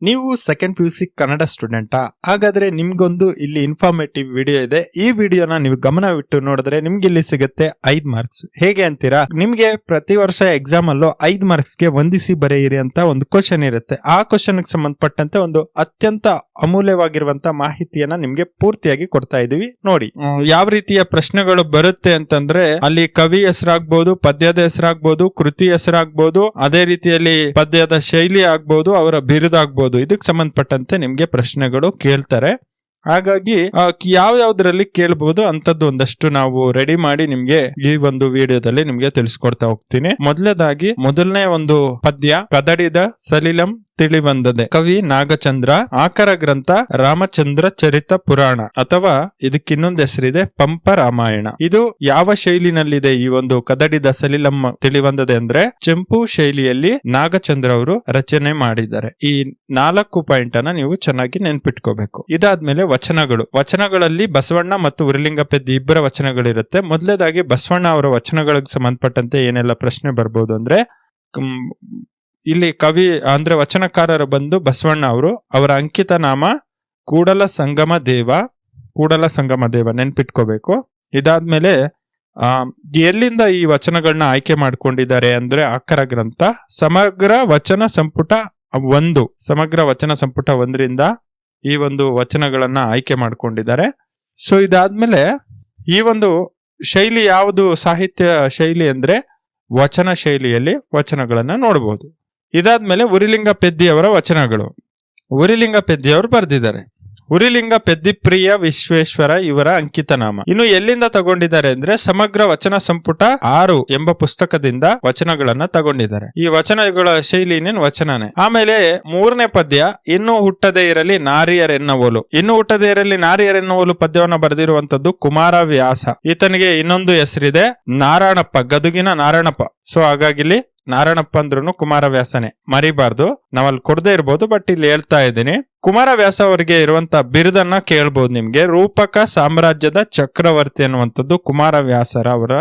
ನೀವು second PUC Kannada ಸ್ಟೂಡೆಂಟಾ? ಹಾಗಾದ್ರೆ ನಿಮ್ಗೊಂದು ಇಲ್ಲಿ ಇನ್ಫಾರ್ಮೇಟಿವ್ ವಿಡಿಯೋ ಇದೆ. ಈ ವಿಡಿಯೋನ ನೀವು ಗಮನವಿಟ್ಟು ನೋಡಿದ್ರೆ ನಿಮ್ಗೆ ಇಲ್ಲಿ ಸಿಗುತ್ತೆ 5 ಮಾರ್ಕ್ಸ್. ಹೇಗೆ ಅಂತೀರಾ? ನಿಮ್ಗೆ ಪ್ರತಿ ವರ್ಷ ಎಕ್ಸಾಮ್ ಅಲ್ಲೂ 5 ಮಾರ್ಕ್ಸ್ ಗೆ ಹೊಂದಿಸಿ ಬರೆಯಿರಿ ಅಂತ ಒಂದು ಕ್ವಶನ್ ಇರುತ್ತೆ. ಆ ಕ್ವಶನ್ ಗೆ ಸಂಬಂಧಪಟ್ಟಂತೆ ಒಂದು ಅತ್ಯಂತ ಅಮೂಲ್ಯವಾಗಿರುವಂತ ಮಾಹಿತಿಯನ್ನ ನಿಮ್ಗೆ ಪೂರ್ತಿಯಾಗಿ ಕೊಡ್ತಾ ಇದೀವಿ. ನೋಡಿ ಯಾವ ರೀತಿಯ ಪ್ರಶ್ನೆಗಳು ಬರುತ್ತೆ ಅಂತಂದ್ರೆ, ಅಲ್ಲಿ ಕವಿ ಹೆಸರಾಗ್ಬಹುದು, ಪದ್ಯದ ಹೆಸರಾಗ್ಬಹುದು, ಕೃತಿ ಹೆಸರಾಗ್ಬಹುದು, ಅದೇ ರೀತಿಯಲ್ಲಿ ಪದ್ಯದ ಶೈಲಿ ಆಗ್ಬಹುದು, ಅವರ ಬಿರುದಾಗ್ಬಹುದು. ಇದಕ್ಕೆ ಸಂಬಂಧಪಟ್ಟಂತೆ ನಿಮ್ಗೆ ಪ್ರಶ್ನೆಗಳು ಕೇಳ್ತಾರೆ. ಹಾಗಾಗಿ ಯಾವ್ದ್ರಲ್ಲಿ ಕೇಳಬಹುದು ಅಂತದ್ದು ಒಂದಷ್ಟು ನಾವು ರೆಡಿ ಮಾಡಿ ನಿಮ್ಗೆ ಈ ಒಂದು ವಿಡಿಯೋದಲ್ಲಿ ನಿಮ್ಗೆ ತಿಳಿಸ್ಕೊಡ್ತಾ ಹೋಗ್ತೀನಿ. ಮೊದಲನೇ ಒಂದು ಪದ್ಯ, ಕದಡಿದ ಸಲಿಲಂ ತಿಳಿಬಂದದೆ, ಕವಿ ನಾಗಚಂದ್ರ. ಆಕರ ಗ್ರಂಥ ರಾಮಚಂದ್ರ ಚರಿತ ಪುರಾಣ, ಅಥವಾ ಇದಕ್ಕೆ ಇನ್ನೊಂದು ಹೆಸರಿದೆ ಪಂಪ ರಾಮಾಯಣ. ಇದು ಯಾವ ಶೈಲಿನಲ್ಲಿದೆ? ಈ ಒಂದು ಕದಡಿದ ಸಲಿಲಂ ತಿಳಿಬಂದದೆ ಅಂದ್ರೆ ಚೆಂಪು ಶೈಲಿಯಲ್ಲಿ ನಾಗಚಂದ್ರ ಅವರು ರಚನೆ ಮಾಡಿದ್ದಾರೆ. ಈ 4 ಪಾಯಿಂಟ್ ಅನ್ನ ನೀವು ಚೆನ್ನಾಗಿ ನೆನ್ಪಿಟ್ಕೋಬೇಕು. ಇದಾದ್ಮೇಲೆ ವಚನಗಳಲ್ಲಿ ಬಸವಣ್ಣ ಮತ್ತು ಉರಿಲಿಂಗಪೆದ್ದಿ ಇಬ್ಬರ ವಚನಗಳಿರುತ್ತೆ. ಮೊದಲನೇದಾಗಿ ಬಸವಣ್ಣ ಅವರ ವಚನಗಳಿಗೆ ಸಂಬಂಧಪಟ್ಟಂತೆ ಏನೆಲ್ಲ ಪ್ರಶ್ನೆ ಬರ್ಬೋದು ಅಂದ್ರೆ, ಇಲ್ಲಿ ಕವಿ ಅಂದ್ರೆ ವಚನಕಾರರು ಬಂದು ಬಸವಣ್ಣ ಅವರು, ಅವರ ಅಂಕಿತ ನಾಮ ಕೂಡಲ ಸಂಗಮ ದೇವ ನೆನ್ಪಿಟ್ಕೋಬೇಕು. ಇದಾದ್ಮೇಲೆ ಎಲ್ಲಿಂದ ಈ ವಚನಗಳನ್ನ ಆಯ್ಕೆ ಮಾಡ್ಕೊಂಡಿದ್ದಾರೆ ಅಂದ್ರೆ, ಆಕರ ಗ್ರಂಥ ಸಮಗ್ರ ವಚನ ಸಂಪುಟ 1ರಿಂದ ಈ ಒಂದು ವಚನಗಳನ್ನ ಆಯ್ಕೆ ಮಾಡ್ಕೊಂಡಿದ್ದಾರೆ. ಸೊ ಇದಾದ್ಮೇಲೆ ಈ ಒಂದು ಶೈಲಿ ಯಾವುದು ಸಾಹಿತ್ಯ ಶೈಲಿ ಅಂದ್ರೆ ವಚನ ಶೈಲಿಯಲ್ಲಿ ವಚನಗಳನ್ನ ನೋಡಬಹುದು. ಇದಾದ್ಮೇಲೆ ಉರಿಲಿಂಗಪೆದ್ದಿ ಅವರ ವಚನಗಳು. ಉರಿಲಿಂಗಪೆದ್ದಿ ಅವರು ಬರೆದಿದ್ದಾರೆ. ಉರಿಲಿಂಗಪೆದ್ದಿ ಪ್ರಿಯ ವಿಶ್ವೇಶ್ವರ ಇವರ ಅಂಕಿತ ನಾಮ. ಇನ್ನು ಎಲ್ಲಿಂದ ತಗೊಂಡಿದ್ದಾರೆ ಅಂದ್ರೆ, ಸಮಗ್ರ ವಚನ ಸಂಪುಟ 6 ಎಂಬ ಪುಸ್ತಕದಿಂದ ವಚನಗಳನ್ನ ತಗೊಂಡಿದ್ದಾರೆ. ಈ ವಚನಗಳ ಶೈಲಿ ವಚನನೇ. ಆಮೇಲೆ 3ನೇ ಪದ್ಯ, ಇನ್ನು ಹುಟ್ಟದೇ ಇರಲಿ ನಾರಿಯರೆನ್ನುವಲು ಪದ್ಯವನ್ನ ಬರೆದಿರುವಂತದ್ದು ಕುಮಾರ ವ್ಯಾಸ. ಈತನಿಗೆ ಇನ್ನೊಂದು ಹೆಸರಿದೆ ನಾರಾಯಣಪ್ಪ, ಗದುಗಿನ ನಾರಾಯಣಪ್ಪ. ಸೊ ಹಾಗಾಗಿ ಇಲ್ಲಿ ನಾರಾಯಣಪ್ಪ ಅಂದ್ರೂ ಕುಮಾರವ್ಯಾಸನೇ, ಮರಿಬಾರ್ದು. ನಾವಲ್ಲಿ ಕೊಡದೇ ಇರ್ಬೋದು, ಬಟ್ ಇಲ್ಲಿ ಹೇಳ್ತಾ ಇದ್ದೀನಿ. ಕುಮಾರವ್ಯಾಸ ಅವರಿಗೆ ಇರುವಂತ ಬಿರುದನ್ನ ಕೇಳ್ಬೋದು ನಿಮ್ಗೆ. ರೂಪಕ ಸಾಮ್ರಾಜ್ಯದ ಚಕ್ರವರ್ತಿ ಅನ್ನುವಂಥದ್ದು ಕುಮಾರವ್ಯಾಸರ ಅವರ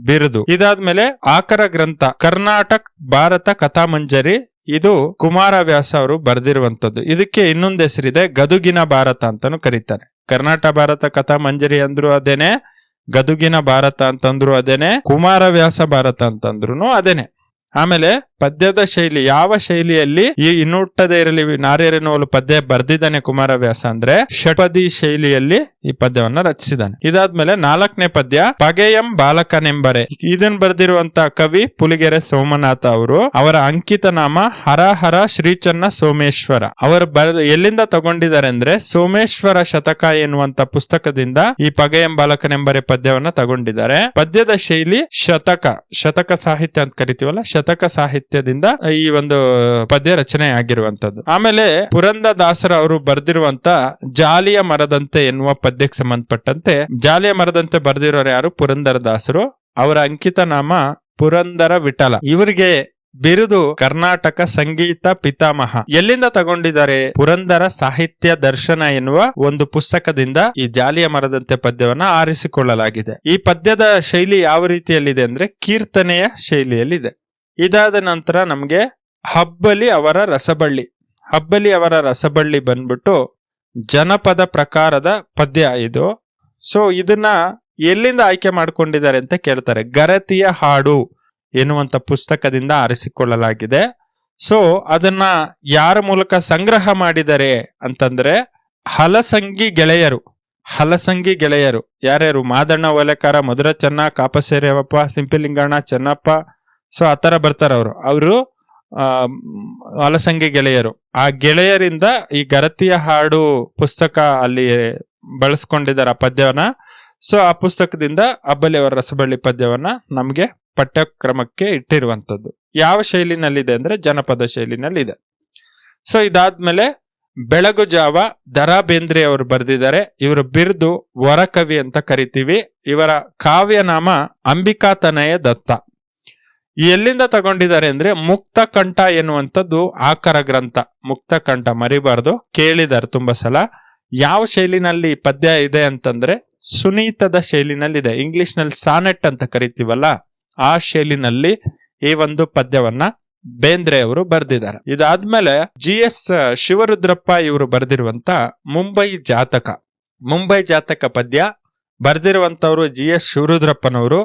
ಬಿರುದು. ಇದಾದ್ಮೇಲೆ ಆಕರ ಗ್ರಂಥ ಕರ್ನಾಟಕ ಭಾರತ ಕಥಾಮಂಜರಿ, ಇದು ಕುಮಾರವ್ಯಾಸ ಅವರು ಬರೆದಿರುವಂತದ್ದು. ಇದಕ್ಕೆ ಇನ್ನೊಂದು ಹೆಸರಿದೆ ಗದುಗಿನ ಭಾರತ ಅಂತಾನು ಕರೀತಾರೆ. ಕರ್ನಾಟಕ ಭಾರತ ಕಥಾಮಂಜರಿ ಅಂದ್ರು ಅದೇನೆ, ಗದುಗಿನ ಭಾರತ ಅಂತಂದ್ರು ಅದೇನೆ, ಕುಮಾರವ್ಯಾಸ ಭಾರತ ಅಂತಂದ್ರು ಅದೇನೆ. ಆಮೇಲೆ ಪದ್ಯದ ಶೈಲಿ, ಯಾವ ಶೈಲಿಯಲ್ಲಿ ಈ ಇನ್ನು ಹುಟ್ಟದೇ ಇರಲಿ ನಾರಿಯರೆನ್ನುವಲು ಪದ್ಯ ಬರ್ದಿದ್ದಾನೆ ಕುಮಾರವ್ಯಾಸ ಅಂದ್ರೆ ಷಟ್ಪದಿ ಶೈಲಿಯಲ್ಲಿ ಈ ಪದ್ಯವನ್ನ ರಚಿಸಿದ್ದಾನೆ. ಇದಾದ್ಮೇಲೆ 4ನೇ ಪದ್ಯ, ಪಗೆಯಂ ಬಾಲಕನೆಂಬರೆ. ಇದನ್ನ ಬರ್ದಿರುವಂತ ಕವಿ ಪುಲಿಗೆರೆ ಸೋಮನಾಥ ಅವರು. ಅವರ ಅಂಕಿತ ನಾಮ ಹರಹರ ಶ್ರೀಚನ್ನ ಸೋಮೇಶ್ವರ. ಅವರು ಎಲ್ಲಿಂದ ತಗೊಂಡಿದ್ದಾರೆ ಅಂದ್ರೆ, ಸೋಮೇಶ್ವರ ಶತಕ ಎನ್ನುವಂತ ಪುಸ್ತಕದಿಂದ ಈ ಪಗೆಯಂ ಬಾಲಕನೆಂಬರೆ ಪದ್ಯವನ್ನ ತಗೊಂಡಿದ್ದಾರೆ. ಪದ್ಯದ ಶೈಲಿ ಶತಕ ಸಾಹಿತ್ಯ ಅಂತ ಕರಿತೀವಲ್ಲ, ಶತಕ ಸಾಹಿತ್ಯದಿಂದ ಈ ಒಂದು ಪದ್ಯ ರಚನೆ ಆಗಿರುವಂತದ್ದು. ಆಮೇಲೆ ಪುರಂದರದಾಸರ ಅವರು ಬರೆದಿರುವಂತ ಜಾಲಿಯ ಮರದಂತೆ ಎನ್ನುವ ಪದ್ಯಕ್ಕೆ ಸಂಬಂಧಪಟ್ಟಂತೆ, ಜಾಲಿಯ ಮರದಂತೆ ಬರೆದಿರೋರು ಯಾರು? ಪುರಂದರದಾಸರು. ಅವರ ಅಂಕಿತ ನಾಮ ಪುರಂದರ ವಿಠಲ. ಇವರಿಗೆ ಬಿರುದು ಕರ್ನಾಟಕ ಸಂಗೀತ ಪಿತಾಮಹ. ಎಲ್ಲಿಂದ ತಗೊಂಡಿದ್ದಾರೆ? ಪುರಂದರ ಸಾಹಿತ್ಯ ದರ್ಶನ ಎನ್ನುವ ಒಂದು ಪುಸ್ತಕದಿಂದ ಈ ಜಾಲಿಯ ಮರದಂತೆ ಪದ್ಯವನ್ನ ಆರಿಸಿಕೊಳ್ಳಲಾಗಿದೆ. ಈ ಪದ್ಯದ ಶೈಲಿ ಯಾವ ರೀತಿಯಲ್ಲಿದೆ ಅಂದ್ರೆ ಕೀರ್ತನೆಯ ಶೈಲಿಯಲ್ಲಿದೆ. ಇದಾದ ನಂತರ ನಮ್ಗೆ ಹಬ್ಬಲಿ ಅವರ ರಸಬಳ್ಳಿ ಬಂದ್ಬಿಟ್ಟು ಜನಪದ ಪ್ರಕಾರದ ಪದ್ಯ ಇದು. ಸೊ ಇದನ್ನ ಎಲ್ಲಿಂದ ಆಯ್ಕೆ ಮಾಡ್ಕೊಂಡಿದ್ದಾರೆ ಅಂತ ಕೇಳ್ತಾರೆ. ಗರತಿಯ ಹಾಡು ಎನ್ನುವಂತ ಪುಸ್ತಕದಿಂದ ಆರಿಸಿಕೊಳ್ಳಲಾಗಿದೆ. ಸೊ ಅದನ್ನ ಯಾರ ಮೂಲಕ ಸಂಗ್ರಹ ಮಾಡಿದ್ದಾರೆ ಅಂತಂದ್ರೆ ಹಲಸಂಗಿ ಗೆಳೆಯರು. ಯಾರ್ಯಾರು? ಮಾದಣ್ಣ ಓಲೆಕಾರ, ಮಧುರ ಚೆನ್ನ, ಕಾಪಸೇರೇವಪ್ಪ, ಸಿಂಪಿಲಿಂಗಣ್ಣ, ಚೆನ್ನಪ್ಪ. ಸೊ ಆತರ ಬರ್ತಾರ ಅವರು ಹಲಸಂಗಿ ಗೆಳೆಯರು. ಆ ಗೆಳೆಯರಿಂದ ಈ ಗರತಿಯ ಹಾಡು ಪುಸ್ತಕ ಅಲ್ಲಿ ಬಳಸ್ಕೊಂಡಿದ್ದಾರೆ ಆ ಪದ್ಯವನ್ನ. ಸೊ ಆ ಪುಸ್ತಕದಿಂದ ಹಬ್ಬಲಿ ಅವರ ರಸಬಳ್ಳಿ ಪದ್ಯವನ್ನ ನಮ್ಗೆ ಪಠ್ಯಕ್ರಮಕ್ಕೆ ಇಟ್ಟಿರುವಂತದ್ದು. ಯಾವ ಶೈಲಿನಲ್ಲಿದೆ ಅಂದ್ರೆ ಜನಪದ ಶೈಲಿನಲ್ಲಿದೆ. ಸೊ ಇದಾದ್ಮೇಲೆ ಬೆಳಗು ಜಾವ ದ.ರಾ. ಬೇಂದ್ರೆ ಅವರು ಬರೆದಿದ್ದಾರೆ. ಇವರ ಬಿರುದು ವರಕವಿ ಅಂತ ಕರಿತೀವಿ. ಇವರ ಕಾವ್ಯ ನಾಮ ಅಂಬಿಕಾತನಯ ದತ್ತ. ಎಲ್ಲಿಂದ ತಗೊಂಡಿದ್ದಾರೆ ಅಂದ್ರೆ ಮುಕ್ತ ಕಂಠ ಎನ್ನುವಂಥದ್ದು ಆಕರ ಗ್ರಂಥ. ಮುಕ್ತ ಕಂಠ ಮರಿಬಾರ್ದು, ಕೇಳಿದ್ದಾರೆ ತುಂಬಾ ಸಲ. ಯಾವ ಶೈಲಿನಲ್ಲಿ ಪದ್ಯ ಇದೆ ಅಂತಂದ್ರೆ ಸುನೀತದ ಶೈಲಿನಲ್ಲಿದೆ. ಇಂಗ್ಲಿಷ್ ನಲ್ಲಿ ಸಾನೆಟ್ ಅಂತ ಕರಿತೀವಲ್ಲ, ಆ ಶೈಲಿನಲ್ಲಿ ಈ ಒಂದು ಪದ್ಯವನ್ನ ಬೇಂದ್ರೆ ಅವರು ಬರ್ದಿದ್ದಾರೆ. ಇದಾದ್ಮೇಲೆ GS ಶಿವರುದ್ರಪ್ಪ ಇವರು ಬರ್ದಿರುವಂತ ಮುಂಬೈ ಜಾತಕ ಪದ್ಯ ಬರ್ದಿರುವಂತವ್ರು GS ಶಿವರುದ್ರಪ್ಪನವರು.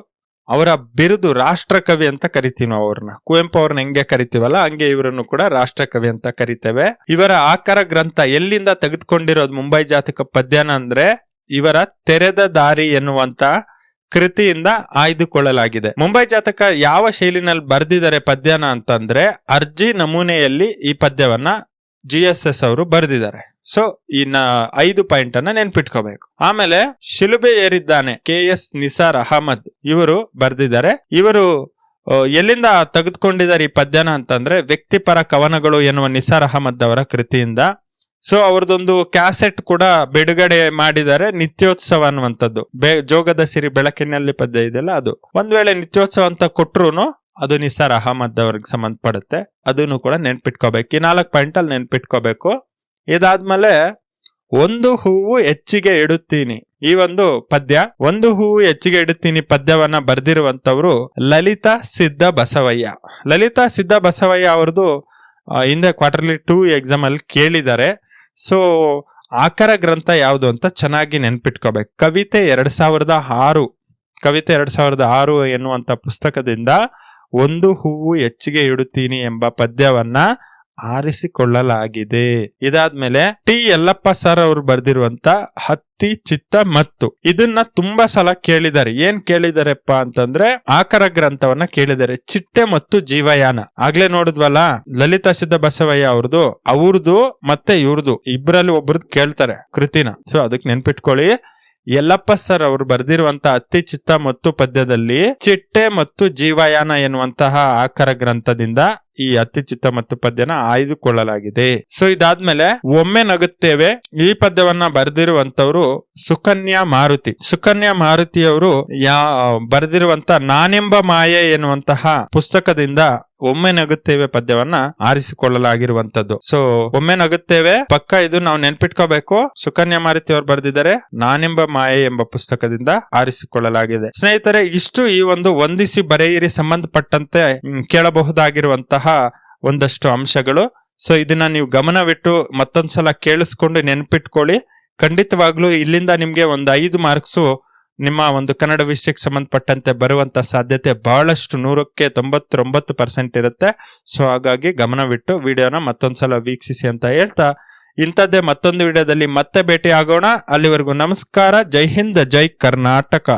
ಅವರ ಬಿರುದು ರಾಷ್ಟ್ರಕವಿ ಅಂತ ಕರಿತೀವಿ ನಾವು ಅವ್ರನ್ನ. ಕುವೆಂಪು ಅವ್ರನ್ನ ಹೆಂಗೆ ಕರಿತೀವಲ್ಲ ಹಂಗೆ ಇವರನ್ನು ಕೂಡ ರಾಷ್ಟ್ರಕವಿ ಅಂತ ಕರಿತೇವೆ. ಇವರ ಆಕರ ಗ್ರಂಥ ಎಲ್ಲಿಂದ ತೆಗೆದುಕೊಂಡಿರೋದು ಮುಂಬೈ ಜಾತಕ ಪದ್ಯನ ಅಂದ್ರೆ ಇವರ ತೆರೆದ ದಾರಿ ಎನ್ನುವಂತ ಕೃತಿಯಿಂದ ಆಯ್ದುಕೊಳ್ಳಲಾಗಿದೆ. ಮುಂಬೈ ಜಾತಕ ಯಾವ ಶೈಲಿನಲ್ಲಿ ಬರ್ದಿದ್ದಾರೆ ಪದ್ಯನ ಅಂತಂದ್ರೆ ಅರ್ಜಿ ನಮೂನೆಯಲ್ಲಿ ಈ ಪದ್ಯವನ್ನ GSS ಅವರು ಬರ್ದಿದ್ದಾರೆ. ಸೊ ಇನ್ನ 5 ಪಾಯಿಂಟ್ ಅನ್ನ ನೆನ್ಪಿಟ್ಕೋಬೇಕು. ಆಮೇಲೆ ಶಿಲುಬೆ ಏರಿದ್ದಾನೆ KS ನಿಸಾರ್ ಅಹಮದ್ ಇವರು ಬರ್ದಿದ್ದಾರೆ. ಇವರು ಎಲ್ಲಿಂದ ತೆಗೆದುಕೊಂಡಿದ್ದಾರೆ ಈ ಪದ್ಯನ ಅಂತಂದ್ರೆ ವ್ಯಕ್ತಿಪರ ಕವನಗಳು ಎನ್ನುವ ನಿಸಾರ್ ಅಹಮದ್ ಅವರ ಕೃತಿಯಿಂದ. ಸೊ ಅವ್ರದೊಂದು ಕ್ಯಾಸೆಟ್ ಕೂಡ ಬಿಡುಗಡೆ ಮಾಡಿದ್ದಾರೆ, ನಿತ್ಯೋತ್ಸವ ಅನ್ನುವಂಥದ್ದು. ಜೋಗದ ಸಿರಿ ಬೆಳಕಿನಲ್ಲಿ ಪದ್ಯ ಇದೆಯಲ್ಲ ಅದು. ಒಂದ್ ವೇಳೆ ನಿತ್ಯೋತ್ಸವ ಅಂತ ಕೊಟ್ರು ಅದು ನಿಸಾರ್ ಅಹಮದ್ ಅವ್ರಿಗೆ ಸಂಬಂಧಪಡುತ್ತೆ. ಅದನ್ನು ಕೂಡ ನೆನ್ಪಿಟ್ಕೋಬೇಕು. ಈ 4 ಪಾಯಿಂಟ್ ಅಲ್ಲಿ ನೆನ್ಪಿಟ್ಕೋಬೇಕು. ಇದಾದ್ಮೇಲೆ ಒಂದು ಹೂವು ಹೆಚ್ಚಿಗೆ ಇಡುತ್ತೀನಿ ಈ ಒಂದು ಪದ್ಯ, ಒಂದು ಹೂವು ಹೆಚ್ಚಿಗೆ ಇಡುತ್ತೀನಿ ಪದ್ಯವನ್ನ ಬರ್ದಿರುವಂತವ್ರು ಲಲಿತಾ ಸಿದ್ಧ ಬಸವಯ್ಯ ಅವ್ರದ್ದು ಹಿಂದೆ Q2 ಎಕ್ಸಾಮ್ ಅಲ್ಲಿ ಕೇಳಿದ್ದಾರೆ. ಸೊ ಆಕರ ಗ್ರಂಥ ಯಾವುದು ಅಂತ ಚೆನ್ನಾಗಿ ನೆನ್ಪಿಟ್ಕೋಬೇಕು. ಕವಿತೆ 2006 ಎನ್ನುವಂತ ಪುಸ್ತಕದಿಂದ ಒಂದು ಹೂವು ಹೆಚ್ಚಿಗೆ ಇಡುತ್ತೀನಿ ಎಂಬ ಪದ್ಯವನ್ನ ಆರಿಸಿಕೊಳ್ಳಲಾಗಿದೆ. ಇದಾದ್ಮೇಲೆ T ಯಲ್ಲಪ್ಪ ಸರ್ ಅವರು ಬರ್ದಿರುವಂತ ಹತ್ತಿ ಚಿತ್ತ ಮತ್ತು ಇದನ್ನ ತುಂಬಾ ಸಲ ಕೇಳಿದ್ದಾರೆ. ಏನ್ ಕೇಳಿದಾರೆಪ್ಪ ಅಂತಂದ್ರೆ ಆಕರ ಗ್ರಂಥವನ್ನ ಕೇಳಿದ್ದಾರೆ. ಚಿಟ್ಟೆ ಮತ್ತು ಜೀವಯಾನ ಆಗ್ಲೇ ನೋಡಿದ್ವಲ್ಲ, ಲಲಿತಾ ಸಿದ್ಧ ಬಸವಯ್ಯ ಅವ್ರದ್ದು ಮತ್ತೆ ಇವ್ರದ್ದು ಇಬ್ಬರಲ್ಲಿ ಒಬ್ರದ್ದು ಕೇಳ್ತಾರೆ ಕೃತಿನ. ಸೊ ಅದಕ್ಕೆ ನೆನ್ಪಿಟ್ಕೊಳ್ಳಿ. ಯಲ್ಲಪ್ಪ ಸರ್ ಅವರು ಬರ್ದಿರುವಂತ ಹತ್ತಿ ಚಿತ್ತ ಮತ್ತು ಪದ್ಯದಲ್ಲಿ ಚಿಟ್ಟೆ ಮತ್ತು ಜೀವಯಾನ ಎನ್ನುವಂತಹ ಆಕರ ಗ್ರಂಥದಿಂದ ಈ ಹತ್ತಿ ಚಿತ್ತ ಮತ್ತು ಪದ್ಯನ ಆಯ್ದುಕೊಳ್ಳಲಾಗಿದೆ. ಸೊ ಇದಾದ್ಮೇಲೆ ಒಮ್ಮೆ ನಗುತ್ತೇವೆ ಈ ಪದ್ಯವನ್ನ ಬರ್ದಿರುವಂತವ್ರು ಸುಕನ್ಯಾ ಮಾರುತಿಯವರು ಬರ್ದಿರುವಂತ ನಾನೆಂಬ ಮಾಯೆ ಎನ್ನುವಂತಹ ಪುಸ್ತಕದಿಂದ ಒಮ್ಮೆ ನಗುತ್ತೇವೆ ಪದ್ಯವನ್ನ ಆರಿಸಿಕೊಳ್ಳಲಾಗಿರುವಂತದ್ದು. ಸೊ ಒಮ್ಮೆ ನಗುತ್ತೇವೆ ಪಕ್ಕ ಇದು ನಾವು ನೆನ್ಪಿಟ್ಕೋಬೇಕು. ಸುಕನ್ಯಾ ಮಾರುತಿ ಅವರು ಬರ್ದಿದ್ದಾರೆ, ನಾನೆಂಬ ಮಾಯೆ ಎಂಬ ಪುಸ್ತಕದಿಂದ ಆರಿಸಿಕೊಳ್ಳಲಾಗಿದೆ. ಸ್ನೇಹಿತರೆ, ಇಷ್ಟು ಈ ಒಂದು ವಂದಿಸಿ ಬರೆಯಿರಿ ಸಂಬಂಧಪಟ್ಟಂತೆ ಕೇಳಬಹುದಾಗಿರುವಂತಹ ಒಂದಷ್ಟು ಅಂಶಗಳು. ಸೊ ಇದನ್ನ ನೀವು ಗಮನವಿಟ್ಟು ಮತ್ತೊಂದ್ಸಲ ಕೇಳಿಸ್ಕೊಂಡು ನೆನ್ಪಿಟ್ಕೊಳ್ಳಿ. ಖಂಡಿತವಾಗ್ಲೂ ಇಲ್ಲಿಂದ ನಿಮ್ಗೆ ಒಂದು 5 ಮಾರ್ಕ್ಸು ನಿಮ್ಮ ಒಂದು ಕನ್ನಡ ವಿಷಯಕ್ಕೆ ಸಂಬಂಧಪಟ್ಟಂತೆ ಬರುವಂತ ಸಾಧ್ಯತೆ ಬಹಳಷ್ಟು 100ಕ್ಕೆ 99% ಇರುತ್ತೆ. ಸೊ ಹಾಗಾಗಿ ಗಮನವಿಟ್ಟು ವಿಡಿಯೋನ ಮತ್ತೊಂದ್ಸಲ ವೀಕ್ಷಿಸಿ ಅಂತ ಹೇಳ್ತಾ ಇಂಥದ್ದೇ ಮತ್ತೊಂದು ವಿಡಿಯೋದಲ್ಲಿ ಮತ್ತೆ ಭೇಟಿ ಆಗೋಣ. ಅಲ್ಲಿವರೆಗೂ ನಮಸ್ಕಾರ. ಜೈ ಹಿಂದ್, ಜೈ ಕರ್ನಾಟಕ.